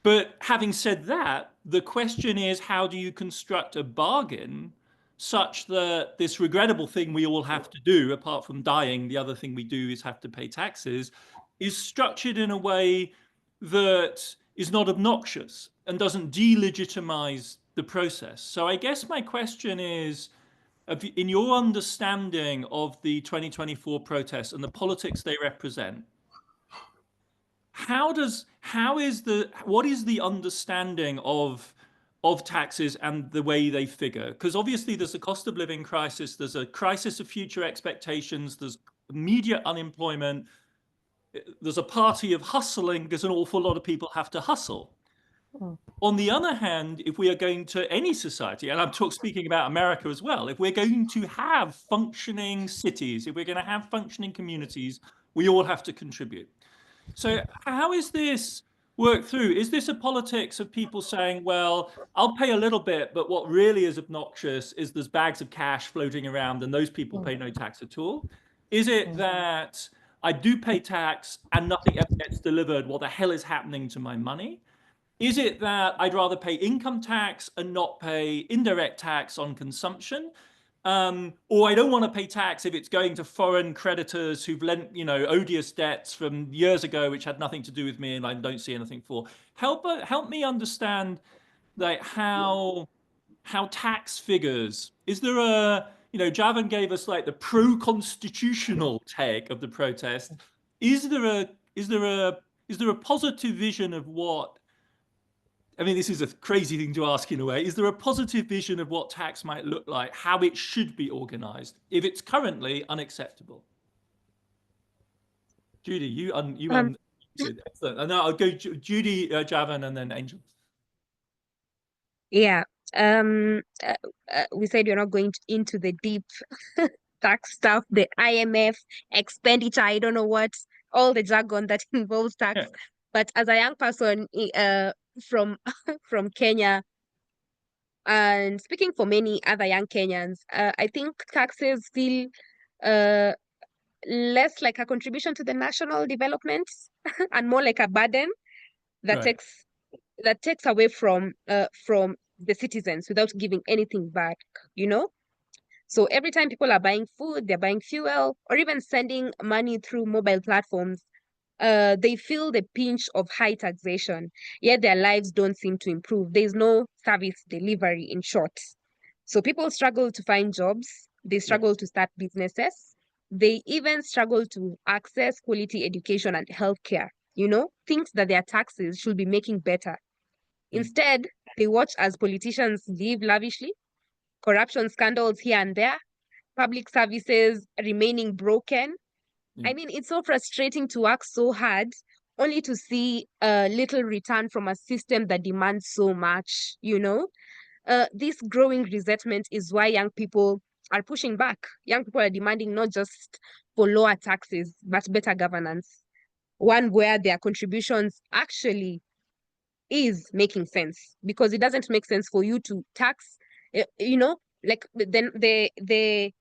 But having said that, the question is, how do you construct a bargain such that this regrettable thing we all have to do, apart from dying, the other thing we do is have to pay taxes, is structured in a way that is not obnoxious and doesn't delegitimize the process. So I guess my question is, in your understanding of the 2024 protests and the politics they represent, what is the understanding of taxes and the way they figure? Because obviously there's a cost of living crisis, there's a crisis of future expectations, there's immediate unemployment, there's a party of hustling because an awful lot of people have to hustle. On the other hand, if we are going to any society, and I'm speaking about America as well, if we're going to have functioning cities, if we're going to have functioning communities, we all have to contribute. So how is this worked through? Is this a politics of people saying, well, I'll pay a little bit, but what really is obnoxious is there's bags of cash floating around and those people pay no tax at all? Is it that I do pay tax and nothing ever gets delivered? What the hell is happening to my money? Is it that I'd rather pay income tax and not pay indirect tax on consumption? Or I don't want to pay tax if it's going to foreign creditors who've lent, odious debts from years ago, which had nothing to do with me and I don't see anything for. Help me understand like how tax figures. Is there a, Javan gave us like the pro-constitutional take of the protest. Is there a positive vision of what, I mean, this is a crazy thing to ask in a way. Is there a positive vision of what tax might look like, how it should be organized, if it's currently unacceptable? Judy, you excellent. And now I'll go Judy, Javan, and then Angel. Yeah. We said you're not going into the deep tax stuff, the IMF expenditure, I don't know what, all the jargon that involves tax. Yeah. But as a young person from Kenya, and speaking for many other young Kenyans, I think taxes feel less like a contribution to the national development and more like a burden that takes away from the citizens without giving anything back, So every time people are buying food, they're buying fuel, or even sending money through mobile platforms, they feel the pinch of high taxation, yet their lives don't seem to improve. There's no service delivery, in short. So people struggle to find jobs. They struggle to start businesses. They even struggle to access quality education and healthcare, things that their taxes should be making better. Instead, they watch as politicians live lavishly, corruption scandals here and there, public services remaining broken. I mean, it's so frustrating to work so hard only to see little return from a system that demands so much, This growing resentment is why young people are pushing back. Young people are demanding not just for lower taxes, but better governance. One where their contributions actually is making sense, because it doesn't make sense for you to tax, like then the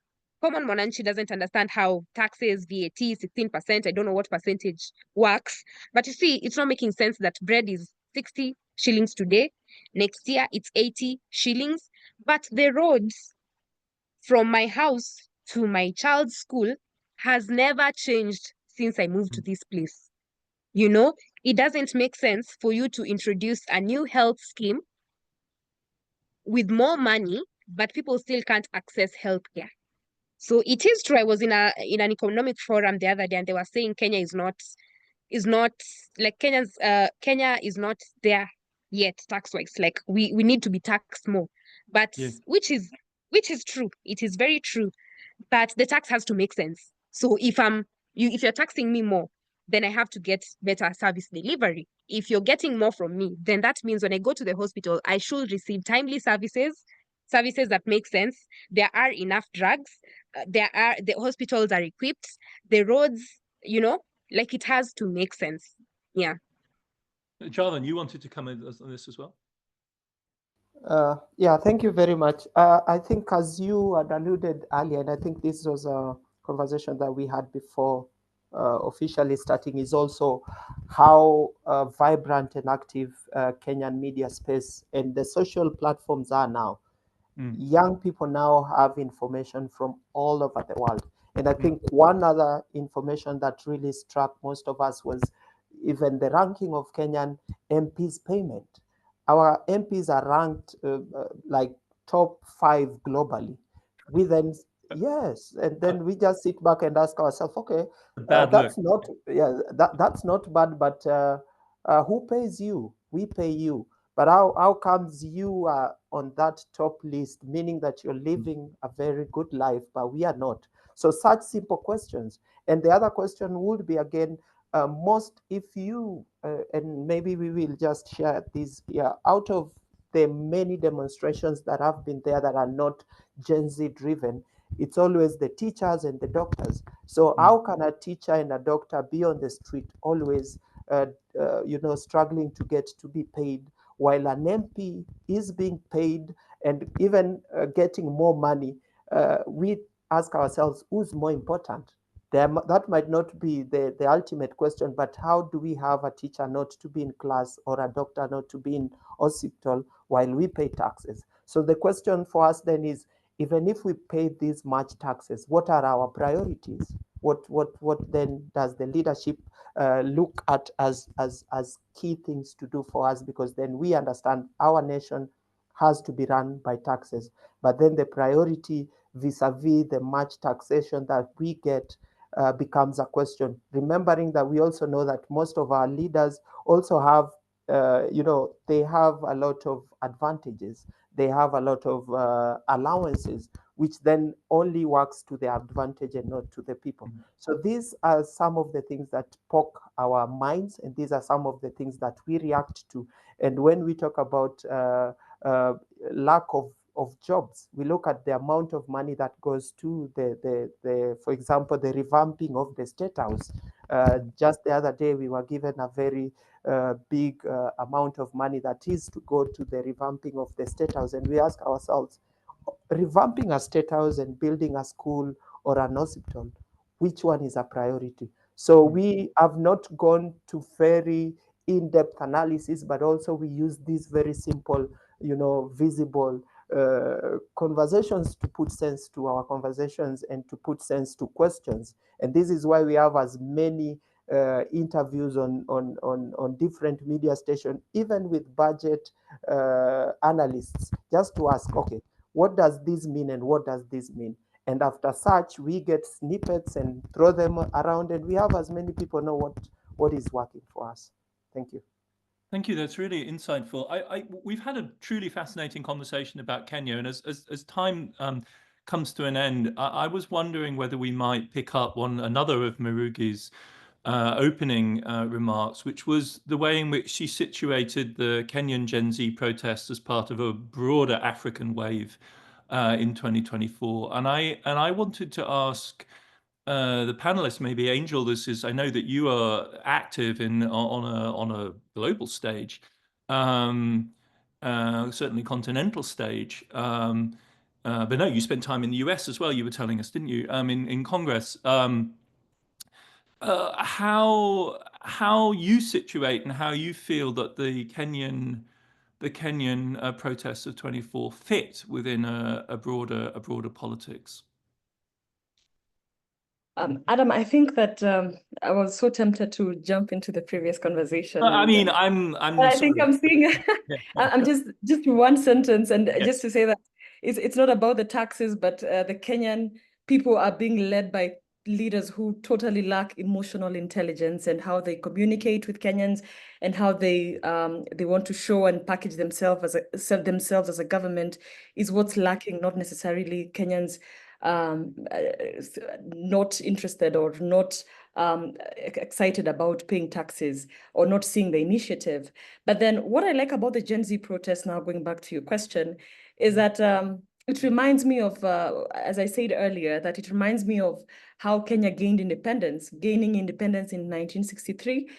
common Mwananchi doesn't understand how taxes, VAT, 16%, I don't know what percentage works. But you see, it's not making sense that bread is 60 shillings today. Next year, it's 80 shillings. But the roads from my house to my child's school has never changed since I moved to this place. It doesn't make sense for you to introduce a new health scheme with more money, but people still can't access healthcare. So it is true. I was in an economic forum the other day, and they were saying Kenya is not like Kenya is not there yet tax-wise. Like we need to be taxed more, but which is true. It is very true. But the tax has to make sense. So if you're taxing me more, then I have to get better service delivery. If you're getting more from me, then that means when I go to the hospital, I should receive timely services that make sense. There are enough drugs. The hospitals are equipped. The roads, like it has to make sense. Yeah. Jarvan, you wanted to come in on this as well? Yeah, thank you very much. I think as you had alluded earlier, and I think this was a conversation that we had before officially starting, is also how vibrant and active Kenyan media space and the social platforms are now. Young people now have information from all over the world. And I think one other information that really struck most of us was even the ranking of Kenyan MPs' payment. Our MPs are ranked like top 5 globally. We then, yes, and then we just sit back and ask ourselves, okay, that's not, yeah, that's not bad, but who pays you? We pay you. But how comes you are on that top list, meaning that you're living a very good life, but we are not? So such simple questions. And the other question would be, again, most, if you, and maybe we will just share this here, out of the many demonstrations that have been there that are not Gen Z driven, it's always the teachers and the doctors. So how can a teacher and a doctor be on the street always, struggling to get to be paid, while an MP is being paid and even getting more money? We ask ourselves, who's more important? That might not be the ultimate question, but how do we have a teacher not to be in class or a doctor not to be in hospital while we pay taxes? So the question for us then is, even if we pay this much taxes, what are our priorities? What then does the leadership look at as key things to do for us? Because then we understand our nation has to be run by taxes, but then the priority vis-a-vis the much taxation that we get becomes a question, remembering that we also know that most of our leaders also have, they have a lot of advantages. They have a lot of allowances, which then only works to their advantage and not to the people. So these are some of the things that poke our minds, and these are some of the things that we react to. And when we talk about lack of jobs, we look at the amount of money that goes to for example, the revamping of the State House. Just the other day, we were given a very big amount of money that is to go to the revamping of the State House. And we ask ourselves, revamping a State House and building a school or an hospital, which one is a priority? So we have not gone to very in-depth analysis, but also we use these very simple, visible conversations to put sense to our conversations and to put sense to questions. And this is why we have as many interviews on different media stations, even with budget analysts, just to ask, okay, what does this mean and what does this mean? And after such, we get snippets and throw them around, and we have as many people know what is working for us. Thank you. Thank you. That's really insightful. We've had a truly fascinating conversation about Kenya, and as time comes to an end, I was wondering whether we might pick up on another of Mirugi's opening remarks, which was the way in which she situated the Kenyan Gen Z protests as part of a broader African wave in 2024. And I wanted to ask the panelists, maybe Angel, I know that you are active on a global stage, certainly continental stage. But no, you spent time in the US as well. You were telling us, didn't you? In Congress. How you situate and how you feel that the Kenyan protests of 24 fit within a broader politics. Adam, I think that I was so tempted to jump into the previous conversation. I mean, I think I'm seeing. I'm just one sentence, and just to say that it's not about the taxes, but the Kenyan people are being led by leaders who totally lack emotional intelligence, and how they communicate with Kenyans, and how they want to show and package themselves as a government is what's lacking, not necessarily Kenyans not interested or not excited about paying taxes or not seeing the initiative. But then what I like about the Gen Z protests, now going back to your question, is that it reminds me of, as I said earlier, that it reminds me of how Kenya gained independence, gaining independence in 1963.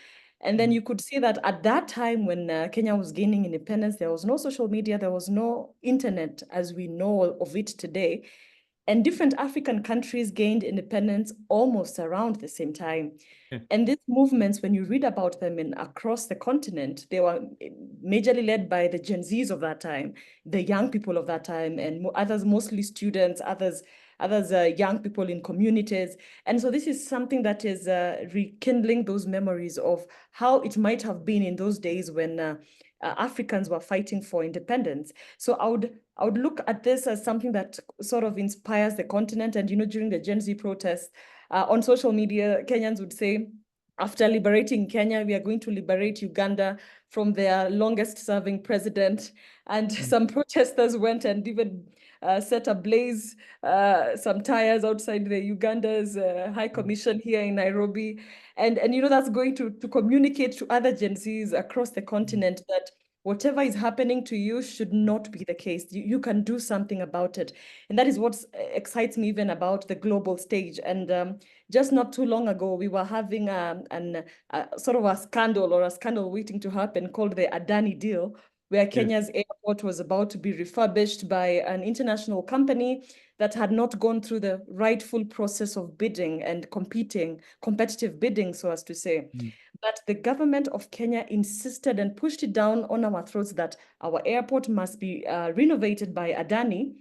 And then you could see that at that time when Kenya was gaining independence, there was no social media, there was no internet as we know of it today. And different African countries gained independence almost around the same time. Yeah. And these movements, when you read about them across the continent, they were majorly led by the Gen Zs of that time, the young people of that time, and others, mostly students, others young people in communities. And so this is something that is rekindling those memories of how it might have been in those days when Africans were fighting for independence. So I would look at this as something that sort of inspires the continent. And, you know, during the Gen Z protests on social media, Kenyans would say, after liberating Kenya, we are going to liberate Uganda from their longest serving president. And some protesters went and even set ablaze some tires outside the Uganda's High Commission here in Nairobi. And you know, that's going to communicate to other Gen Zs across the continent that whatever is happening to you should not be the case. You can do something about it. And that is what excites me even about the global stage. And just not too long ago, we were having sort of a scandal waiting to happen called the Adani deal, where Kenya's airport was about to be refurbished by an international company that had not gone through the rightful process of bidding and competitive bidding, so as to say. But the government of Kenya insisted and pushed it down on our throats that our airport must be renovated by Adani.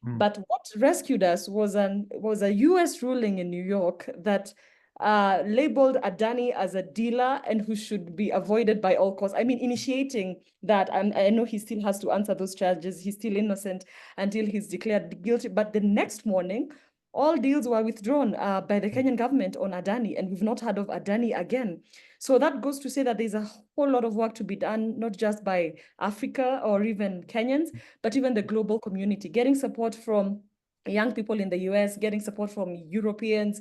But what rescued us was a US ruling in New York that labeled Adani as a dealer and who should be avoided by all costs. I mean, initiating that, and I know he still has to answer those charges. He's still innocent until he's declared guilty. But the next morning, all deals were withdrawn by the Kenyan government on Adani, and we've not heard of Adani again. So that goes to say that there's a whole lot of work to be done, not just by Africa or even Kenyans, but even the global community, getting support from young people in the US, getting support from Europeans,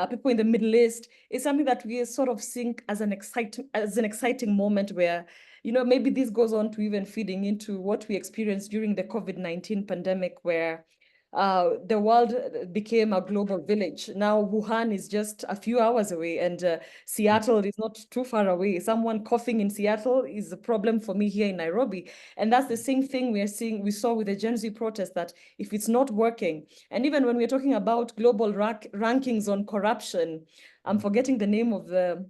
people in the Middle East, is something that we sort of think as an exciting moment where, you know, maybe this goes on to even feeding into what we experienced during the COVID-19 pandemic, where the world became a global village. Now Wuhan is just a few hours away, and Seattle is not too far away. Someone coughing in Seattle is a problem for me here in Nairobi. And that's the same thing we saw with the Gen Z protest, that if it's not working, and even when we're talking about global rankings on corruption, I'm forgetting the name of the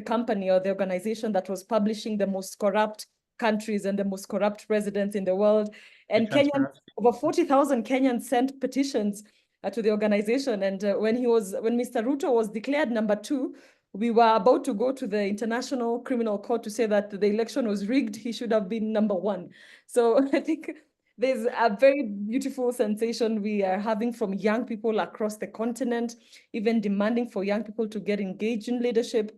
company or the organization that was publishing the most corrupt countries and the most corrupt presidents in the world. And over 40,000 Kenyans sent petitions to the organization. And when Mr. Ruto was declared number 2, we were about to go to the International Criminal Court to say that the election was rigged. He should have been number 1. So I think there's a very beautiful sensation we are having from young people across the continent, even demanding for young people to get engaged in leadership.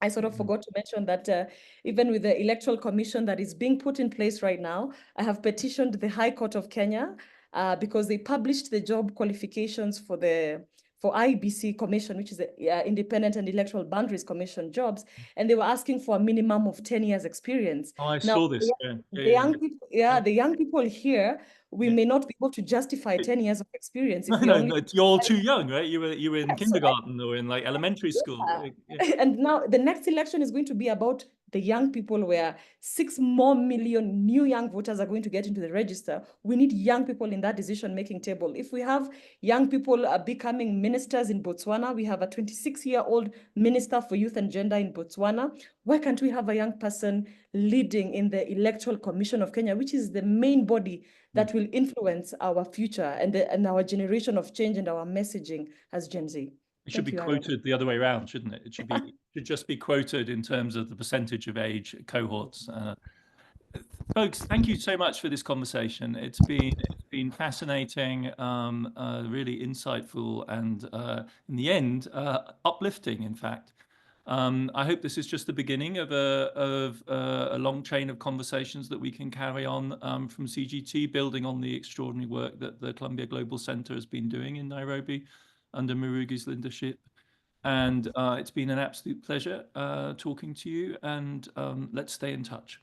I sort of forgot to mention that even with the Electoral Commission that is being put in place right now, I have petitioned the High Court of Kenya because they published the job qualifications for IEBC Commission, which is the Independent and Electoral Boundaries Commission jobs, and they were asking for a minimum of 10 years experience. Oh, I saw this. The young people here, we may not be able to justify 10 years of experience. If No, you're all too young, right? You were in kindergarten or in like elementary school. And now the next election is going to be about the young people, where 6 more million new young voters are going to get into the register. We need young people in that decision-making table. If we have young people becoming ministers in Botswana, we have a 26-year-old minister for youth and gender in Botswana. Why can't we have a young person leading in the Electoral Commission of Kenya, which is the main body that will influence our future and our generation of change and our messaging as Gen Z? It should be quoted the other way around, shouldn't it? It should just be quoted in terms of the percentage of age cohorts. Folks, thank you so much for this conversation. It's been fascinating, really insightful, and in the end, uplifting. In fact, I hope this is just the beginning of a long chain of conversations that we can carry on from CGT, building on the extraordinary work that the Columbia Global Center has been doing in Nairobi under Murugi's leadership. And it's been an absolute pleasure talking to you, and let's stay in touch.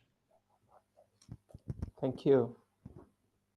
Thank you.